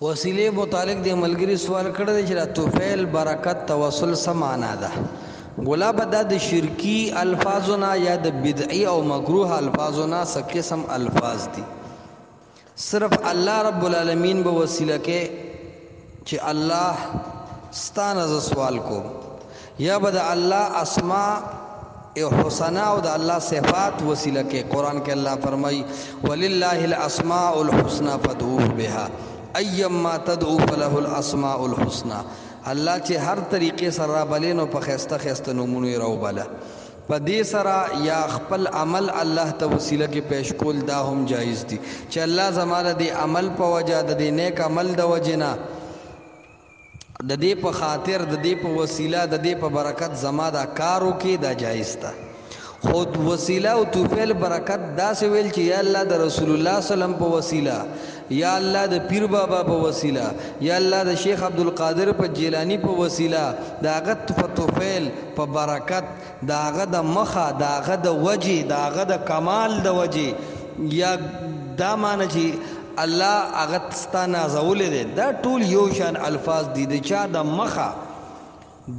وسیله متعلق د ملګری سوال کړی دی چې د توفیل برکت توسل څه معنا ده. ګلاب دا د شرکی الفاظونه یا د بدعي او مکروه الفاظونه څه قسم الفاظ دي. صرف الله رب العالمین به وسیله کې چې الله ستانه ز سوال کو، یا به د الله اسماء حسنا او د الله صفات وسیله کې. قرآن کې الله فرمای ولله الاسماء الحسنى فادعوه بها ایما تدعو فله الاسماء الحسنى. الله چې هر طریقې سره بلینو په خسته خسته نومونه راو بله، په دې سره یا خپل عمل الله ته وسیله کې پیش کول دا هم جایز دي چې الله زماله د عمل په وجه د نیک عمل د وجنه د دې په خاطر د دې په وسیله د دې په برکت زما دا کارو کې دا جایز ده. خود وسیله او توفیل برکت دا سه ویل چې یا الله د رسول الله سلام په وسیله، یا الله د پیر بابا په وسیله، یا الله د شیخ عبدالقادر په جیلانی په وسیله، داغه توفیل په برکت، داغه د مخه، داغه د وجه، داغه د کمال د وجه، یا دا معنی چې الله هغه ستا نازولې دی. دا ټول یو شان الفاظ دي. د چا د مخه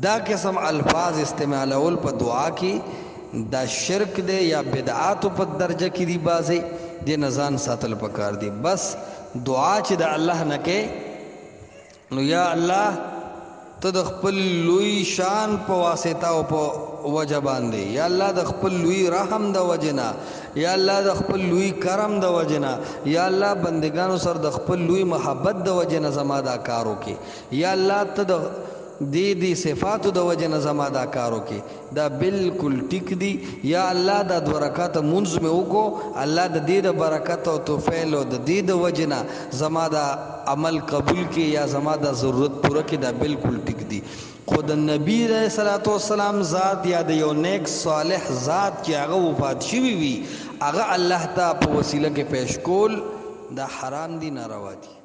دا قسم الفاظ استعمالول په دعا کې دا شرک دی یا بدعاتو په درجه کې دی. بازي د نزان ساتل پکار دی. بس دعا چې د الله نه کې نو یا الله ته د خپل لوی شان په واسطه او په وجه باندې، یا الله د خپل لوی رحم د وجنا، یا الله د خپل لوی کرم د وجنا، یا الله بندگانو سره د خپل لوی محبت د وجنا زما دا کارو کې، یا الله ته د دې صفاتو د وجنا زما دا کارو کې. دا بالکل ټیک دی. یا الله دا دو رکعات منځ مې وکړو، الله د دې د برکت او توفیل او د دې د وجنا زما دا عمل قبول کې یا زما دا ضرورت پوره کې. دا بالکل ټیک دی. خو د نبی علیہ الصلوۃ والسلام ذات یا د یو نیک صالح ذات چې هغه وفات شوی وي هغه الله ته په وسیله کې پیش کول دا حرام دي، ناروا دي.